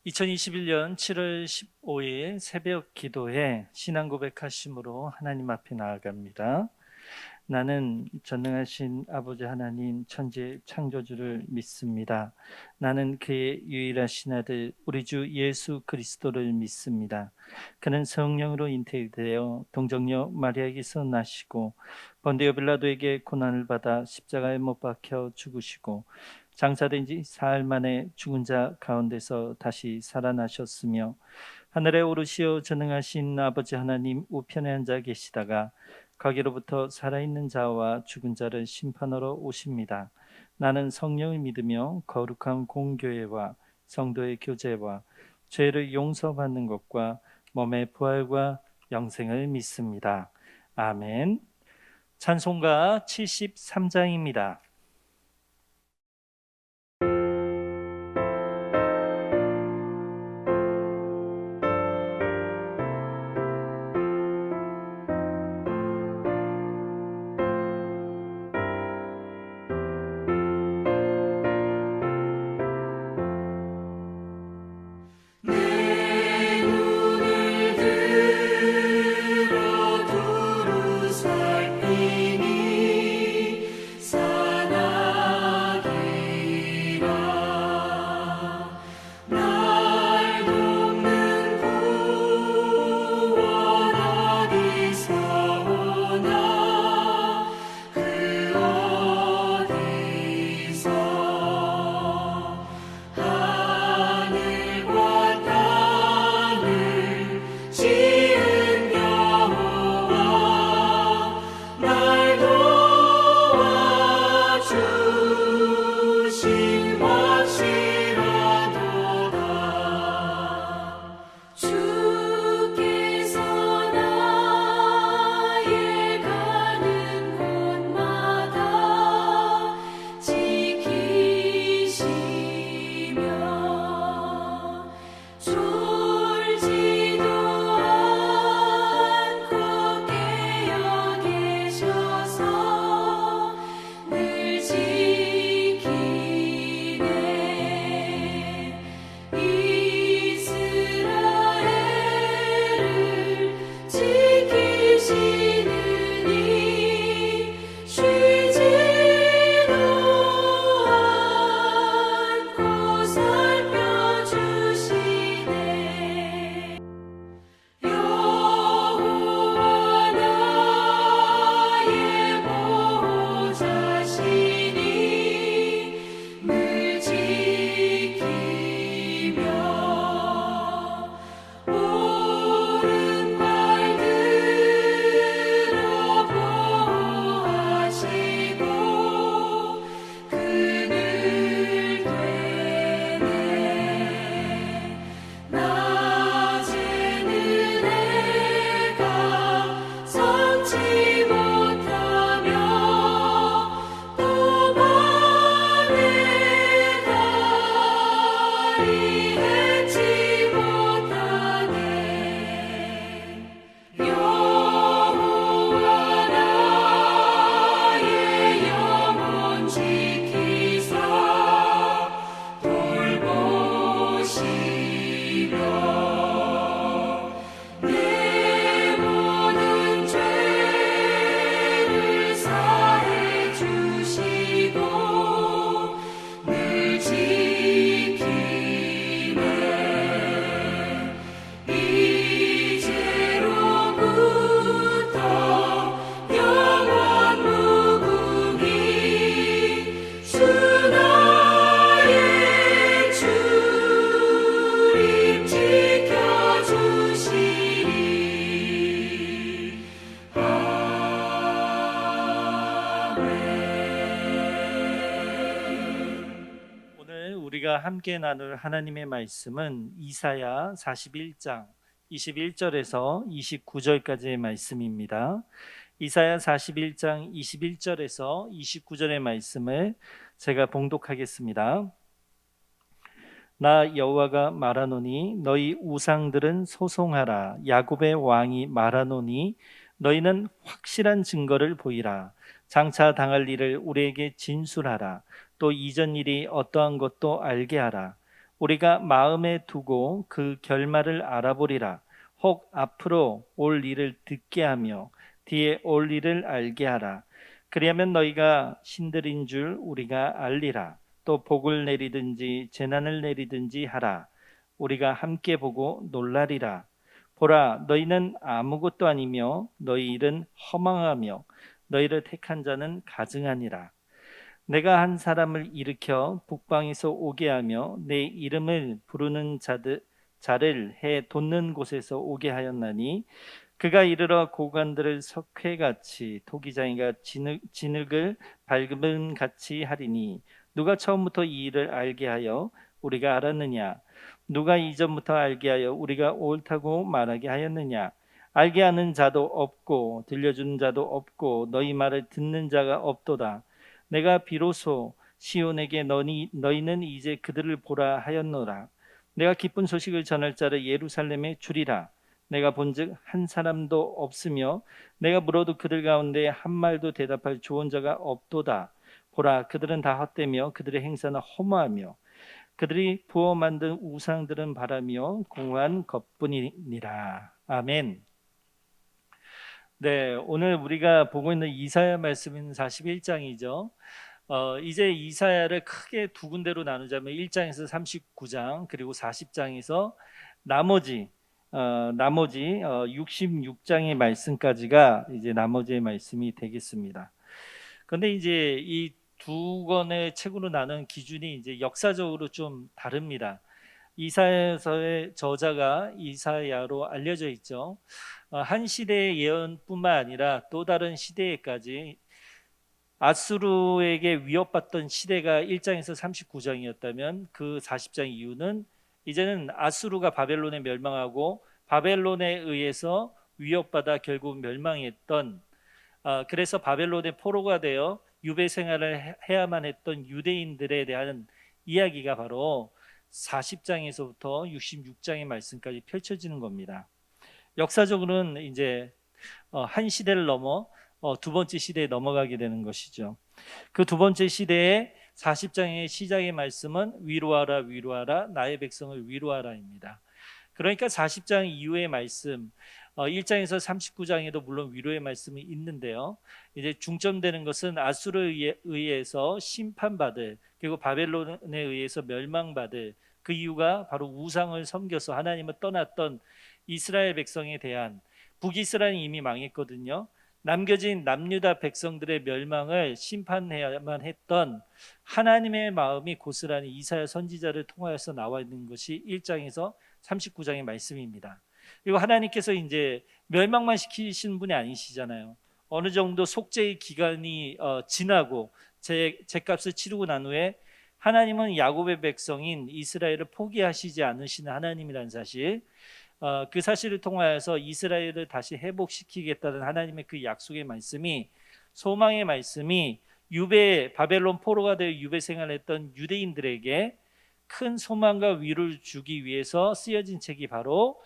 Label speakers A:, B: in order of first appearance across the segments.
A: 2021년 7월 15일 새벽 기도에 신앙 고백하심으로 하나님 앞에 나아갑니다. 나는 전능하신 아버지 하나님 천지 창조주를 믿습니다. 나는 그의 유일하신 아들 우리 주 예수 그리스도를 믿습니다. 그는 성령으로 잉태되어 동정녀 마리아에게서 나시고 본디오 빌라도에게 고난을 받아 십자가에 못 박혀 죽으시고 장사된 지 사흘 만에 죽은 자 가운데서 다시 살아나셨으며 하늘에 오르시어 전능하신 아버지 하나님 우편에 앉아 계시다가 거기로부터 살아있는 자와 죽은 자를 심판하러 오십니다. 나는 성령을 믿으며 거룩한 공교회와 성도의 교제와 죄를 용서받는 것과 몸의 부활과 영생을 믿습니다. 아멘. 찬송가 73장입니다. 우리가 함께 나눌 하나님의 말씀은 이사야 41장 21절에서 29절까지의 말씀입니다. 이사야 41장 21절에서 29절의 말씀을 제가 봉독하겠습니다. 나 여호와가 말하노니 너희 우상들은 소송하라. 야곱의 왕이 말하노니 너희는 확실한 증거를 보이라. 장차 당할 일을 우리에게 진술하라. 또 이전 일이 어떠한 것도 알게 하라. 우리가 마음에 두고 그 결말을 알아보리라. 혹 앞으로 올 일을 듣게 하며 뒤에 올 일을 알게 하라. 그리하면 너희가 신들인 줄 우리가 알리라. 또 복을 내리든지 재난을 내리든지 하라. 우리가 함께 보고 놀라리라. 보라, 너희는 아무것도 아니며 너희 일은 허망하며 너희를 택한 자는 가증하니라. 내가 한 사람을 일으켜 북방에서 오게 하며 내 이름을 부르는 자를 해 돋는 곳에서 오게 하였나니 그가 이르러 고관들을 석회같이 토기장이가 진흙을 밟음 같이 하리니 누가 처음부터 이 일을 알게 하여 우리가 알았느냐? 누가 이전부터 알게 하여 우리가 옳다고 말하게 하였느냐? 알게 하는 자도 없고 들려주는 자도 없고 너희 말을 듣는 자가 없도다. 내가 비로소 시온에게 너희는 이제 그들을 보라 하였노라. 내가 기쁜 소식을 전할 자를 예루살렘에 주리라. 내가 본즉 한 사람도 없으며 내가 물어도 그들 가운데 한 말도 대답할 조언 자가 없도다. 보라, 그들은 다 헛되며 그들의 행사는 허무하며 그들이 부어 만든 우상들은 바라며 공허한 것뿐이니라. 아멘. 네, 오늘 우리가 보고 있는 이사야 말씀은 41장이죠. 이제 이사야를 크게 두 군데로 나누자면 1장에서 39장 그리고 40장에서 나머지 66장의 말씀까지가 이제 나머지의 말씀이 되겠습니다. 그런데 이제 이 두 권의 책으로 나눈 기준이 이제 역사적으로 좀 다릅니다. 이사야서의 저자가 이사야로 알려져 있죠. 한 시대의 예언뿐만 아니라 또 다른 시대에까지 아수르에게 위협받던 시대가 1장에서 39장이었다면 그 40장 이후는 이제는 아수르가 바벨론에 멸망하고 바벨론에 의해서 위협받아 결국 멸망했던 그래서 바벨론의 포로가 되어 유배 생활을 해야만 했던 유대인들에 대한 이야기가 바로 40장에서부터 66장의 말씀까지 펼쳐지는 겁니다. 역사적으로는 이제 한 시대를 넘어 두 번째 시대에 넘어가게 되는 것이죠. 그 두 번째 시대의 40장의 시작의 말씀은 위로하라 위로하라 나의 백성을 위로하라입니다. 그러니까 40장 이후의 말씀 1장에서 39장에도 물론 위로의 말씀이 있는데요. 이제 중점되는 것은 아수르에 의해서 심판받을 그리고 바벨론에 의해서 멸망받을 그 이유가 바로 우상을 섬겨서 하나님을 떠났던 이스라엘 백성에 대한 북이스라엘이 이미 망했거든요. 남겨진 남유다 백성들의 멸망을 심판해야만 했던 하나님의 마음이 고스란히 이사야 선지자를 통하여서 나와 있는 것이 1장에서 39장의 말씀입니다. 그리고 하나님께서 이제 멸망만 시키시는 분이 아니시잖아요. 어느 정도 속죄의 기간이 지나고 제값을 치르고 난 후에 하나님은 야곱의 백성인 이스라엘을 포기하시지 않으시는 하나님이라는 사실, 그 사실을 통하여서 이스라엘을 다시 회복시키겠다는 하나님의 그 약속의 말씀이 소망의 말씀이 바벨론 포로가 되어 유배 생활했던 유대인들에게 큰 소망과 위로를 주기 위해서 쓰여진 책이 바로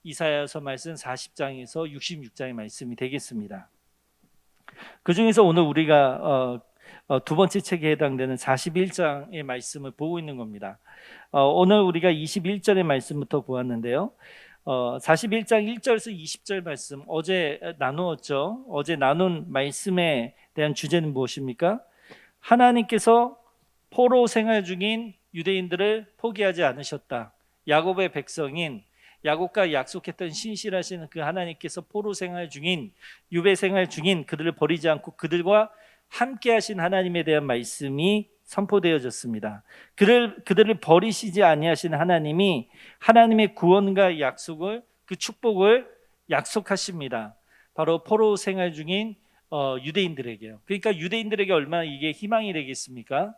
A: 이사야서 말씀 40장에서 66장의 말씀이 되겠습니다. 그 중에서 오늘 우리가 두 번째 책에 해당되는 41장의 말씀을 보고 있는 겁니다. 오늘 우리가 21절의 말씀부터 보았는데요. 41장 1절에서 20절 말씀 어제 나누었죠. 어제 나눈 말씀에 대한 주제는 무엇입니까? 하나님께서 포로 생활 중인 유대인들을 포기하지 않으셨다. 야곱의 백성인 야곱과 약속했던 신실하신 그 하나님께서 포로 생활 중인 유배 생활 중인 그들을 버리지 않고 그들과 함께 하신 하나님에 대한 말씀이 선포되어졌습니다. 그들을 버리시지 아니하신 하나님이 하나님의 구원과 약속을 그 축복을 약속하십니다. 바로 포로 생활 중인 유대인들에게요. 그러니까 유대인들에게 얼마나 이게 희망이 되겠습니까?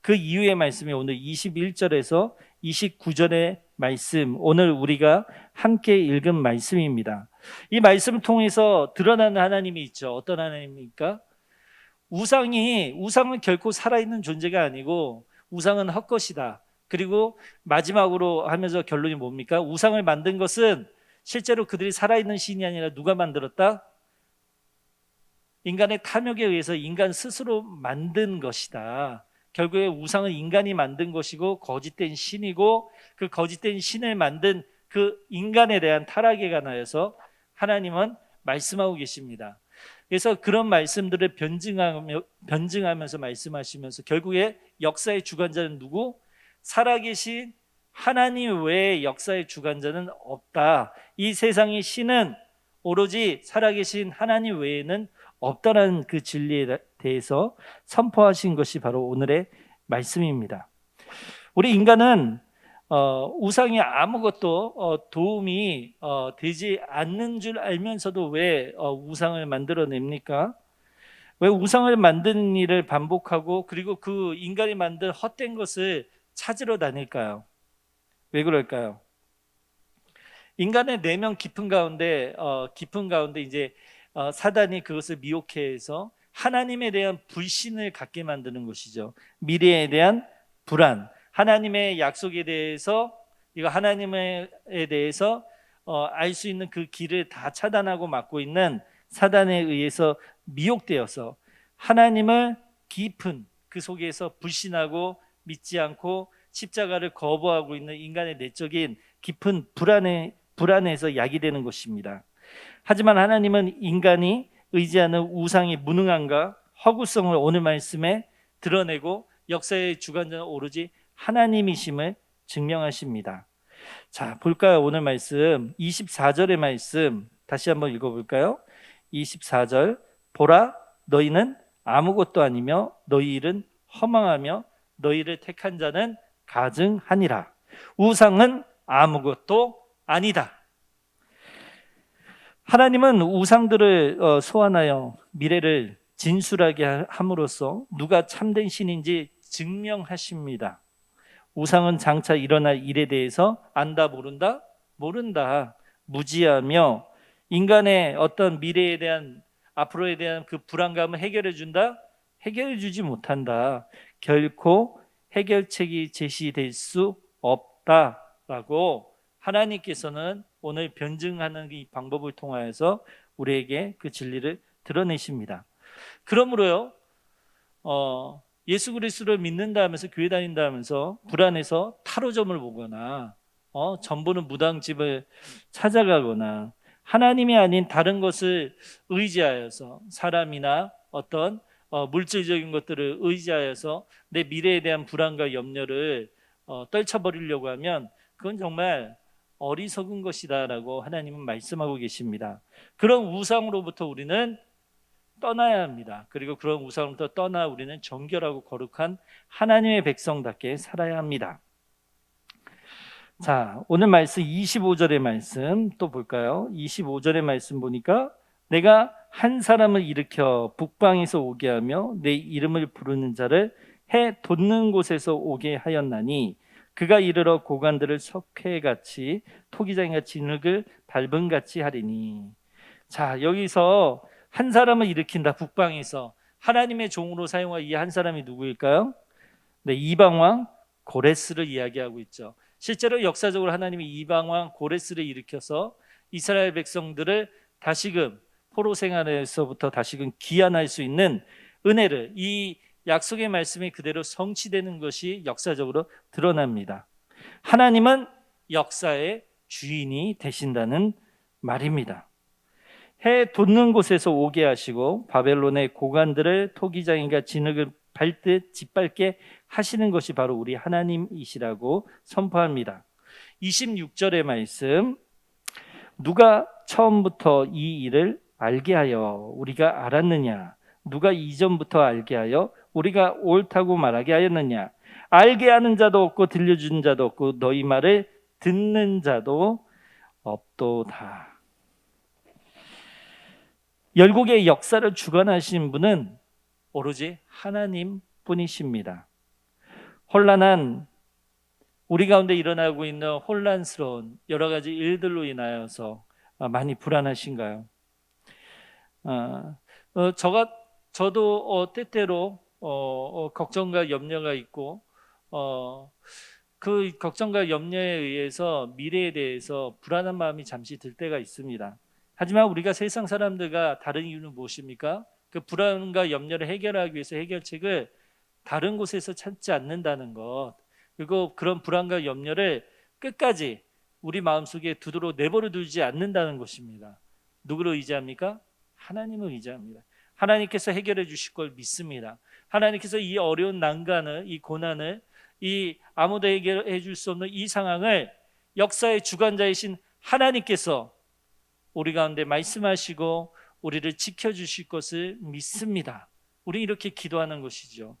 A: 그 이후의 말씀이 오늘 21절에서 29절의 말씀, 오늘 우리가 함께 읽은 말씀입니다. 이 말씀을 통해서 드러나는 하나님이 있죠. 어떤 하나님입니까? 우상은 결코 살아있는 존재가 아니고 우상은 헛것이다. 그리고 마지막으로 하면서 결론이 뭡니까? 우상을 만든 것은 실제로 그들이 살아있는 신이 아니라 누가 만들었다? 인간의 탐욕에 의해서 인간 스스로 만든 것이다. 결국에 우상은 인간이 만든 것이고 거짓된 신이고 그 거짓된 신을 만든 그 인간에 대한 타락에 관하여서 하나님은 말씀하고 계십니다. 그래서 그런 말씀들을 변증하면서 말씀하시면서 결국에 역사의 주관자는 누구? 살아계신 하나님 외에 역사의 주관자는 없다. 이 세상의 신은 오로지 살아계신 하나님 외에는 없다라는 그 진리에 대해서 선포하신 것이 바로 오늘의 말씀입니다. 우리 인간은 우상이 아무것도 도움이 되지 않는 줄 알면서도 왜 우상을 만들어냅니까? 왜 우상을 만드는 일을 반복하고 그리고 그 인간이 만든 헛된 것을 찾으러 다닐까요? 왜 그럴까요? 인간의 내면 깊은 가운데 이제 사단이 그것을 미혹해서 하나님에 대한 불신을 갖게 만드는 것이죠. 미래에 대한 불안, 하나님의 약속에 대해서 이거 하나님에 대해서 알 수 있는 그 길을 다 차단하고 막고 있는 사단에 의해서 미혹되어서 하나님을 깊은 그 속에서 불신하고 믿지 않고 십자가를 거부하고 있는 인간의 내적인 깊은 불안에서 야기되는 것입니다. 하지만 하나님은 인간이 의지하는 우상의 무능함과 허구성을 오늘 말씀에 드러내고 역사의 주관자는 오로지 하나님이심을 증명하십니다. 자, 볼까요? 오늘 말씀 24절의 말씀 다시 한번 읽어볼까요? 24절 보라 너희는 아무것도 아니며 너희 일은 허망하며 너희를 택한 자는 가증하니라. 우상은 아무것도 아니다. 하나님은 우상들을 소환하여 미래를 진술하게 함으로써 누가 참된 신인지 증명하십니다. 우상은 장차 일어날 일에 대해서 안다 모른다? 모른다. 무지하며 인간의 어떤 미래에 대한 앞으로에 대한 그 불안감을 해결해 준다? 해결해 주지 못한다. 결코 해결책이 제시될 수 없다라고 하나님께서는 오늘 변증하는 이 방법을 통하여서 우리에게 그 진리를 드러내십니다. 그러므로요, 예수 그리스도를 믿는다 하면서 교회 다닌다 하면서 불안해서 타로점을 보거나 점 보는 무당집을 찾아가거나 하나님이 아닌 다른 것을 의지하여서 사람이나 어떤 물질적인 것들을 의지하여서 내 미래에 대한 불안과 염려를 떨쳐버리려고 하면 그건 정말 어리석은 것이다라고 하나님은 말씀하고 계십니다. 그런 우상으로부터 우리는 떠나야 합니다. 그리고 그런 우상으로부터 떠나 우리는 정결하고 거룩한 하나님의 백성답게 살아야 합니다. 자, 오늘 말씀 25절의 말씀 또 볼까요? 25절의 말씀 보니까 내가 한 사람을 일으켜 북방에서 오게 하며 내 이름을 부르는 자를 해 돋는 곳에서 오게 하였나니 그가 이르러 고관들을 석회같이 토기장이가 진흙을 밟음같이 하리니. 자, 여기서 한 사람을 일으킨다. 북방에서 하나님의 종으로 사용할 이 한 사람이 누구일까요? 네, 이방왕 고레스를 이야기하고 있죠. 실제로 역사적으로 하나님이 이방왕 고레스를 일으켜서 이스라엘 백성들을 다시금 포로 생활에서부터 다시금 귀환할 수 있는 은혜를, 이 약속의 말씀이 그대로 성취되는 것이 역사적으로 드러납니다. 하나님은 역사의 주인이 되신다는 말입니다. 해 돋는 곳에서 오게 하시고 바벨론의 고관들을 토기장이가 진흙을 밟듯 짓밟게 하시는 것이 바로 우리 하나님이시라고 선포합니다. 26절의 말씀, 누가 처음부터 이 일을 알게 하여 우리가 알았느냐? 누가 이전부터 알게 하여 우리가 옳다고 말하게 하였느냐? 알게 하는 자도 없고 들려준 자도 없고 너희 말을 듣는 자도 없도다. 열국의 역사를 주관하신 분은 오로지 하나님뿐이십니다. 혼란한 우리 가운데 일어나고 있는 혼란스러운 여러 가지 일들로 인하여서 많이 불안하신가요? 저도 때때로 걱정과 염려가 있고 그 걱정과 염려에 의해서 미래에 대해서 불안한 마음이 잠시 들 때가 있습니다. 하지만 우리가 세상 사람들과 다른 이유는 무엇입니까? 그 불안과 염려를 해결하기 위해서 해결책을 다른 곳에서 찾지 않는다는 것, 그리고 그런 불안과 염려를 끝까지 우리 마음속에 두드러 내버려 두지 않는다는 것입니다. 누구를 의지합니까? 하나님을 의지합니다. 하나님께서 해결해 주실 걸 믿습니다. 하나님께서 이 어려운 난간을, 이 고난을, 이 아무도 해결해 줄 수 없는 이 상황을 역사의 주관자이신 하나님께서 우리 가운데 말씀하시고 우리를 지켜주실 것을 믿습니다. 우리 이렇게 기도하는 것이죠.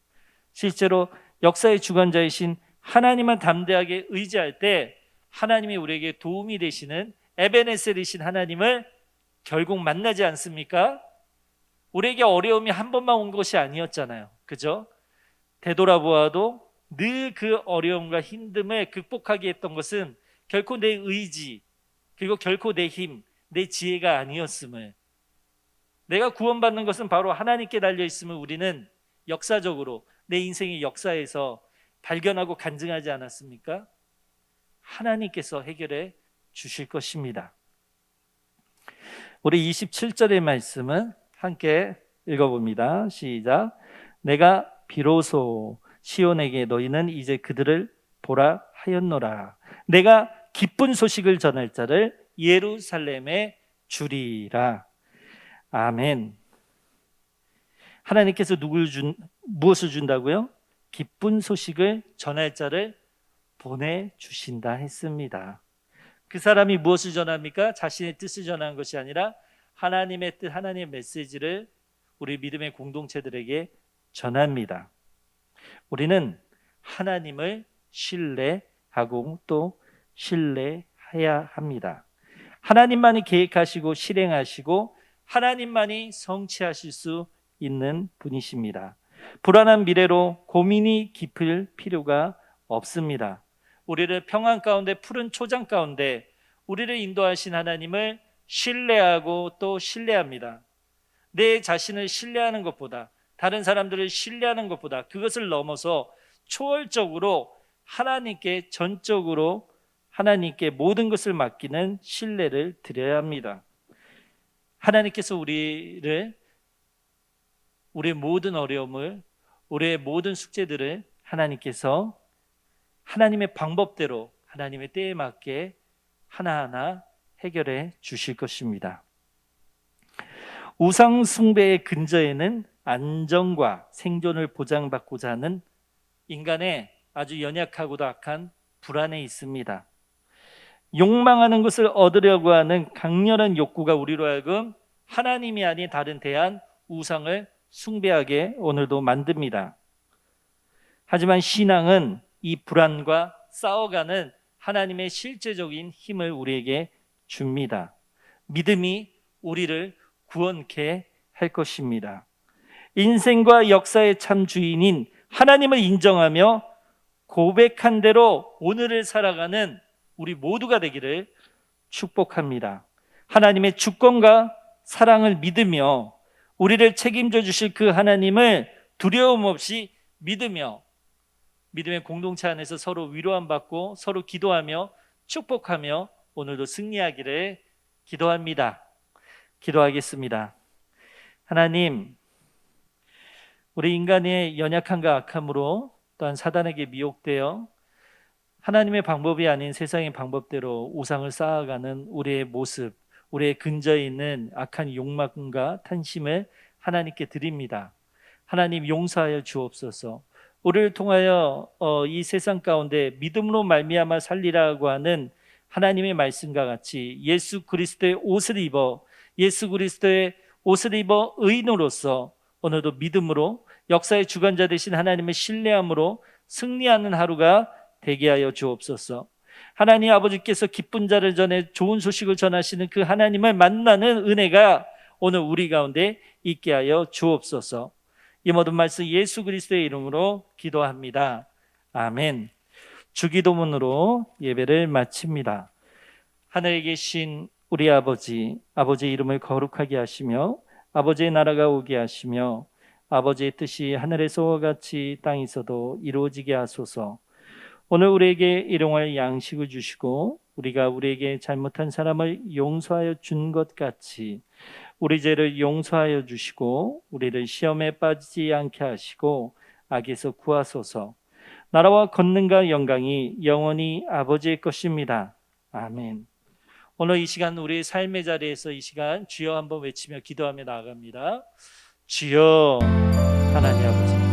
A: 실제로 역사의 주관자이신 하나님만 담대하게 의지할 때 하나님이 우리에게 도움이 되시는 에베네셀이신 하나님을 결국 만나지 않습니까? 우리에게 어려움이 한 번만 온 것이 아니었잖아요. 그죠? 되돌아보아도 늘 그 어려움과 힘듦을 극복하게 했던 것은 결코 내 의지, 그리고 결코 내 힘, 내 지혜가 아니었음을, 내가 구원받는 것은 바로 하나님께 달려 있음을 우리는 역사적으로 내 인생의 역사에서 발견하고 간증하지 않았습니까? 하나님께서 해결해 주실 것입니다. 우리 27절의 말씀은 함께 읽어봅니다. 시작. 내가 비로소 시온에게 너희는 이제 그들을 보라 하였노라. 내가 기쁜 소식을 전할 자를 예루살렘에 주리라. 아멘. 하나님께서 무엇을 준다고요? 기쁜 소식을 전할 자를 보내주신다 했습니다. 그 사람이 무엇을 전합니까? 자신의 뜻을 전하는 것이 아니라 하나님의 뜻, 하나님의 메시지를 우리 믿음의 공동체들에게 전합니다. 우리는 하나님을 신뢰하고 또 신뢰해야 합니다. 하나님만이 계획하시고 실행하시고 하나님만이 성취하실 수 있는 분이십니다. 불안한 미래로 고민이 깊을 필요가 없습니다. 우리를 평안 가운데, 푸른 초장 가운데 우리를 인도하신 하나님을 신뢰하고 또 신뢰합니다. 내 자신을 신뢰하는 것보다, 다른 사람들을 신뢰하는 것보다 그것을 넘어서 초월적으로 하나님께 전적으로 하나님께 모든 것을 맡기는 신뢰를 드려야 합니다. 하나님께서 우리의 모든 어려움을, 우리의 모든 숙제들을 하나님께서 하나님의 방법대로, 하나님의 때에 맞게 하나하나 해결해 주실 것입니다. 우상 숭배의 근저에는 안정과 생존을 보장받고자 하는 인간의 아주 연약하고도 악한 불안에 있습니다. 욕망하는 것을 얻으려고 하는 강렬한 욕구가 우리로 하여금 하나님이 아닌 다른 대한 우상을 숭배하게 오늘도 만듭니다. 하지만 신앙은 이 불안과 싸워가는 하나님의 실제적인 힘을 우리에게 줍니다. 믿음이 우리를 구원케 할 것입니다. 인생과 역사의 참 주인인 하나님을 인정하며 고백한 대로 오늘을 살아가는 우리 모두가 되기를 축복합니다. 하나님의 주권과 사랑을 믿으며 우리를 책임져 주실 그 하나님을 두려움 없이 믿으며 믿음의 공동체 안에서 서로 위로함 받고 서로 기도하며 축복하며 오늘도 승리하기를 기도합니다. 기도하겠습니다. 하나님, 우리 인간의 연약함과 악함으로 또한 사단에게 미혹되어 하나님의 방법이 아닌 세상의 방법대로 우상을 쌓아가는 우리의 모습, 우리의 근저에 있는 악한 욕망과 탄심을 하나님께 드립니다. 하나님 용서하여 주옵소서. 우리를 통하여 이 세상 가운데 믿음으로 말미암아 살리라고 하는 하나님의 말씀과 같이 예수 그리스도의 옷을 입어 의인으로서 오늘도 믿음으로 역사의 주관자 되신 하나님의 신뢰함으로 승리하는 하루가 되게 하여 주옵소서. 하나님 아버지께서 기쁜 자를 전해 좋은 소식을 전하시는 그 하나님을 만나는 은혜가 오늘 우리 가운데 있게 하여 주옵소서. 이 모든 말씀 예수 그리스도의 이름으로 기도합니다. 아멘. 주기도문으로 예배를 마칩니다. 하늘에 계신 우리 아버지의 이름을 거룩하게 하시며 아버지의 나라가 오게 하시며 아버지의 뜻이 하늘에서와 같이 땅에서도 이루어지게 하소서. 오늘 우리에게 일용할 양식을 주시고 우리가 우리에게 잘못한 사람을 용서하여 준 것 같이 우리 죄를 용서하여 주시고 우리를 시험에 빠지지 않게 하시고 악에서 구하소서. 나라와 권능과 영광이 영원히 아버지의 것입니다. 아멘. 오늘 이 시간 우리 삶의 자리에서 이 시간 주여 한번 외치며 기도하며 나아갑니다. 주여. 하나님 아버지,